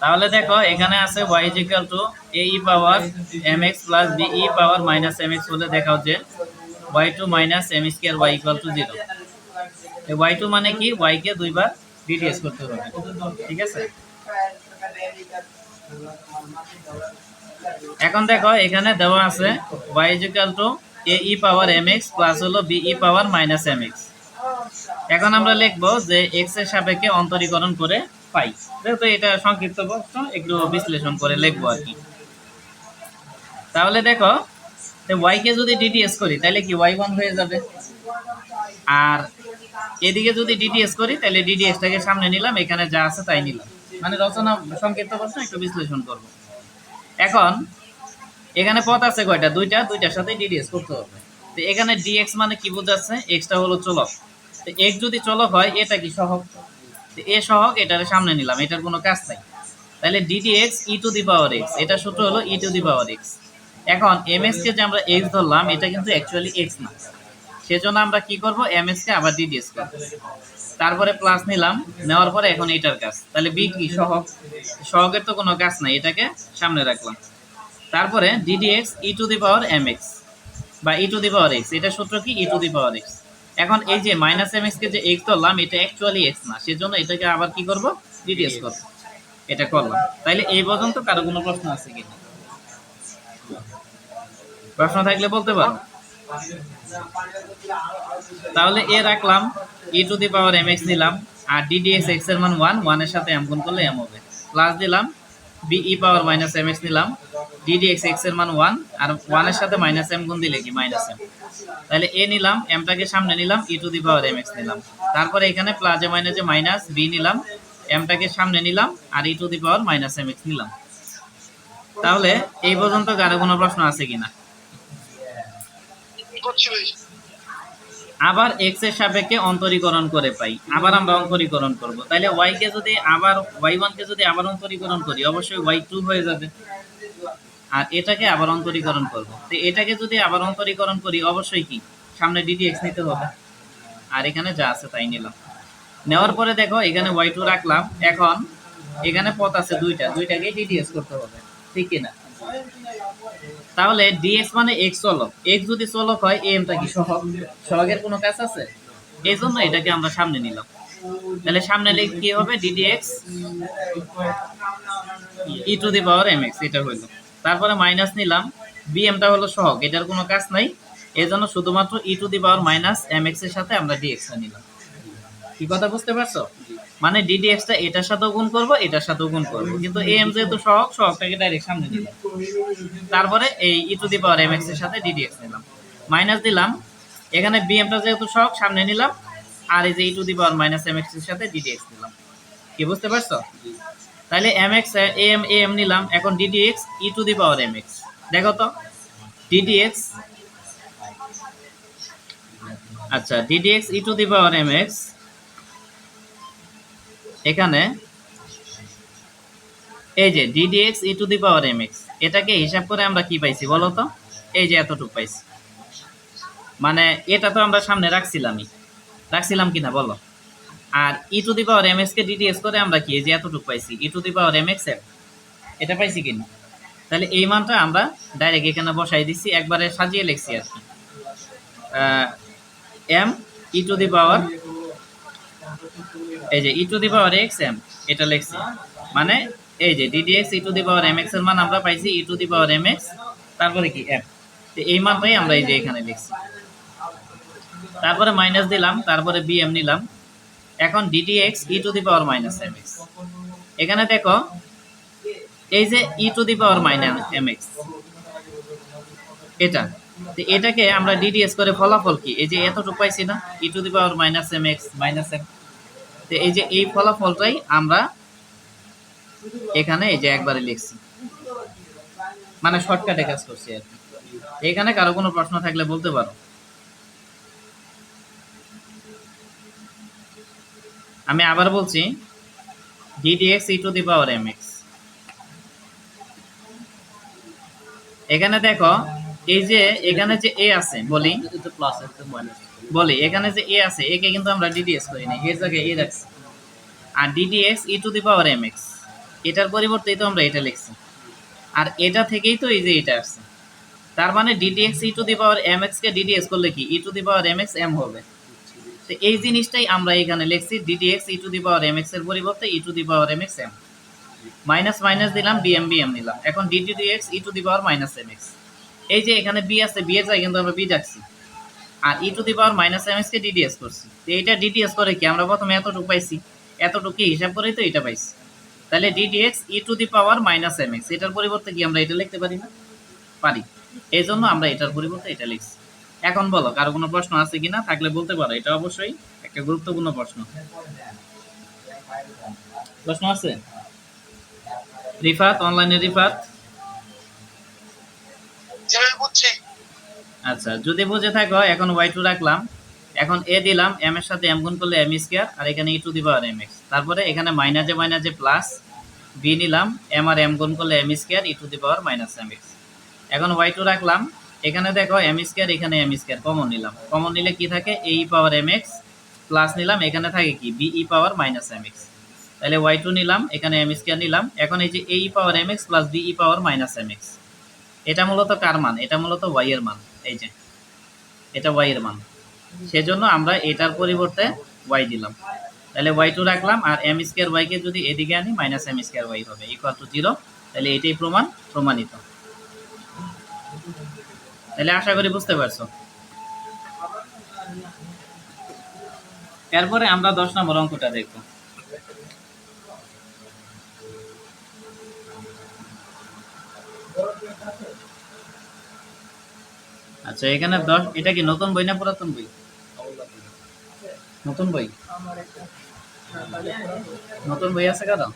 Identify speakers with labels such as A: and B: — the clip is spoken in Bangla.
A: তাহলে দেখো এখানে আছে y is equal to a e power mx plus b e power minus mx হলে দেখাও যে y2 minus m square y equal to 0। এই y2 মানে কি, y কে দুইবার ডিটিএস করতে হবে, ঠিক আছে। এখন দেখো এখানে দেওয়া আছে y is equal to a e power mx plus হলো b e power minus mx। এখন আমরা লিখবো যে x এর সাপেক্ষে অন্তরীকরণ করে পাই, যেহেতু এটা সংক্ষিপ্ত প্রশ্ন একটু বিশ্লেষণ করে লিখবো আর কি। তাহলে দেখো y কে যদি ডিটিএস করি তাহলে কি y1 হয়ে যাবে, আর এদিকে যদি ডিটিএস করি তাহলে ডিটিএসটাকে সামনে নিলাম, এখানে যা আছে তাই নিলাম, মানে রচনা সংক্ষিপ্ত প্রশ্ন একটু বিশ্লেষণ করব। এখন এখানে পদ আছে কয়টা, দুইটার সাথে ডিডিএস করতে হবে। তো এখানে ডিএক্স মানে কি বোঝাচ্ছে, এক্সটা হলো চলক। তো এক্স যদি চলক হয় এটা কি সহগ, তো এ সহগ, এটার সামনে নিলাম, এটার কোনো কাজ নাই। তাহলে d d x e to the power x, এটা সূত্র হলো ই টু দি পাওয়ার এক্স। এখন এম এক্স কে যে আমরা এক্স ধরলাম এটা কিন্তু অ্যাকচুয়ালি এক্স না, সেজন্য আমরা কি করব, এম এক্স কে আবার ডিডিএস করব, তারপরে প্লাস নিলাম, নেওয়ার পরে এখন এটার কাজ, তাহলে বি কি সহগ, সহগের তো কোনো কাজ নাই, এটাকে সামনে রাখলাম। তারপরে d d x e to the power m x বা e to the power x, এটা সূত্র কি e to the power x. এখন এই যে মাইনাস এম এক্স কে যে এক্স ধরলাম এটা অ্যাকচুয়ালি এক্স না, সেজন্য এটাকে আবার কি করব, ডিডিএস করব, এটা করলাম। তাইলে এই পর্যন্ত কারো কোনো প্রশ্ন আছে কিনা, প্রশ্ন থাকলে বলতে পারো। তাহলে এ রাখলাম, e to the power m x নিলাম, আর ডিডিএক্স এক্স এর মান 1 এর সাথে এম গুণ করলে এম হবে, প্লাস দিলাম b e power minus m x নিলাম, ডিডিএক্স এক্স এর মান 1 আর 1 এর সাথে মাইনাস এম গুণ দিলে কি মাইনাস এম। তাহলে এ নিলাম, এমটাকে সামনে নিলাম, e to the power m x নিলাম, তারপরে এখানে প্লাসে মাইনাসে মাইনাস বি নিলাম, এমটাকে সামনে নিলাম, আর e to the power minus m x নিলাম। তাহলে এই পর্যন্ত কারো কোনো প্রশ্ন আছে কিনা। আবার এক্স এর সাপেক্ষে অন্তরীকরণ করে পাই, আবার আমরা অন্তরীকরণ করব, তাহলে ওয়াই কে যদি আবার y1 কে যদি আবার অন্তরীকরণ করি অবশ্যই y2 হয়ে যাবে, আর এটাকে আবার অন্তরীকরণ করব, তো এটাকে যদি আবার অন্তরীকরণ করি অবশ্যই কি সামনে ডিডিএক্স নিতে হবে, আর এখানে যা আছে তাই নিলাম। নেওয়ার পরে দেখো এখানে y2 রাখলাম, এখন এখানে পথ আছে দুইটাকে ডিডিএস করতে হবে, ঠিক কিনা। তাহলে ডিএক্স মানে এক্স চলক, এক্স যদি চলক হয় এমটা কি সহগ, সহগের কোনো কাজ আছে, এই জন্য এটাকে আমরা সামনে নিলাম। তাহলে সামনে লিখে কি হবে, d d x e to the power m x, এটা হইলো। তারপরে মাইনাস নিলাম, বি এমটা হলো সহগ, এটার কোনো কাজ নাই, এই জন্য শুধুমাত্র e to the power minus m x এর সাথে আমরা ডিএক্সটা নিলাম। কি কথা বুঝতে পারছো, মানে ডিডিএক্সটা এটার সাথেও গুণ করব এটার সাথেও গুণ করব, কিন্তু এম যেহেতু সহগ, সহগটাকে ডাইরেক্ট সামনে দিলাম, তারপরে এই e to the power m x এর সাথে ডিডিএক্স নিলাম, মাইনাস দিলাম, এখানে বি এমটা যেহেতু সহগ সামনে নিলাম, আর এই যে e to the power minus m x এর সাথে ডিডিএক্স নিলাম। কি বুঝতে পারছো, তাহলে এম এক্স এম নিলাম, এখন d d x e to the power m x, দেখো তো ডিডিএক্স, আচ্ছা d d x e to the power m x, এখানে এই যে d d x e to the power m x, এটাকে হিসাব করে আমরা কি পাইছি বলো তো, এই যে এতটুকু পাইছি, মানে এটা তো আমরা সামনে রাখছিলাম কিনা বলো, আর e to the power m x কে ডিডিএস করে আমরা কি এই যে এতটুকু পাইছি, e to the power m x এটা পাইছি কিনা। তাহলে এই মানটা আমরা ডাইরেক্ট এখানে বসাই দিচ্ছি, একবারে সাজিয়ে লিখছি আর কি, M E to the power, এই যে e to the power x m, এটা লিখছি, মানে এই যে d d x e to the power m x এর মান আমরা পাইছি e to the power m x, তারপরে কি এম, তো এই মানটাই আমরা এই যে এখানে লিখছি, তারপরে মাইনাস দিলাম, তারপরে বি এম নিলাম, এখন d d x e to the power minus m x, এখানে দেখো এই যে e to the power minus m x এটা, তো এটাকে আমরা ডিডিএস করে ফলাফল কি এই যে এতটুকু পাইছি না, e to the power minus m x minus m, তো এই যে এই ফলাফলটাই আমরা এখানে এই যে একবারে লিখছি, মানে শর্টকাটে কাজ করছি আর কি। এখানে কারো কোনো প্রশ্ন থাকলে বলতে পারো। আমি আবার বলছি, d d x e to the power m x, এখানে দেখো এই যে এখানে যে এ আছে বলি এখানে যে এ আছে, একে কিন্তু আমরা ডিডিএস করি না, এর জায়গায় এ রাখছি, আর d d x e to the power m x, এটার পরিবর্তেই তো আমরা এটা লিখছি, আর এটা থেকেই তো এই যে এটা আসছে। তার মানে d d x e to the power m x কে ডিডিএক্স করলে কি e to the power m x m হবে। তো এই জিনিসটাই আমরা এখানে লিখছি, d d x e to the power m x এর পরিবর্তে e to the power m x m, minus minus দিলাম, বিএম বিএম নিলাম। এখন d d x e to the power minus m x, এই যে এখানে বি আছে, বি এর জায়গায় কিন্তু আমরা বি রাখছি, আর e to the power minus m x কে ডিডিএক্স করছি। তো এইটা ডিডিএক্স করে কি আমরা প্রথমে এতটুকু পাইছি, এতটুকু হিসাব করেই তো এটা পাইছি। তাহলে d d x e to the power minus m x, এটার পরিবর্তে কি আমরা এটা লিখতে পারি না? পারি। এই জন্য আমরা এটার পরিবর্তে এটা লিখছি। এখন বলো কারো কোনো প্রশ্ন আছে কিনা, থাকলে বলতে পারো, এটা অবশ্যই একটা গুরুত্বপূর্ণ প্রশ্ন। প্রশ্ন আছে? রিফাত, অনলাইনে রিফাত? আচ্ছা, যদি বুঝে থাকো, এখন y2 রাখলাম, এখন এ দিলাম, এম এর সাথে এম গুণ করলে এম স্কয়ার, আর এখানে e to the power m x, তারপরে এখানে মাইনাসে মাইনাসে প্লাস, বি নিলাম, এম আর এম গুণ করলে m square e to the power minus m x. এখন y2 রাখলাম, এখানে দেখো এম স্কয়ার, এখানে এম স্কয়ার কমন নিলাম, কমন নিলে কি থাকে, A e power m x, plus নিলাম, এখানে থাকে কি B e power minus m x. তাহলে y2 নিলাম, এখানে এম স্কয়ার নিলাম, এখন এই যে A e power m x plus B e power minus m x, এটা মূলত কার মান? এটা মূলত y এর মান, এই যে এটা y এর মান, সেজন্য আমরা এটার পরিবর্তে y দিলাম। তাহলে y2 রাখলাম, আর এম স্কয়ার y কে যদি এদিকে আনি, মাইনাস এম স্কয়ার y হবে ইকুয়াল টু 0। তাহলে এটাই প্রমাণিত। তাহলে আশা করি বুঝতে পারছো। এরপরে আমরা 10 নম্বর অঙ্কটা দেখব। আচ্ছা, এখানে 10, এটা কি নতুন বই না পুরাতন বই? নতুন বই। নতুন বই আছে কারো?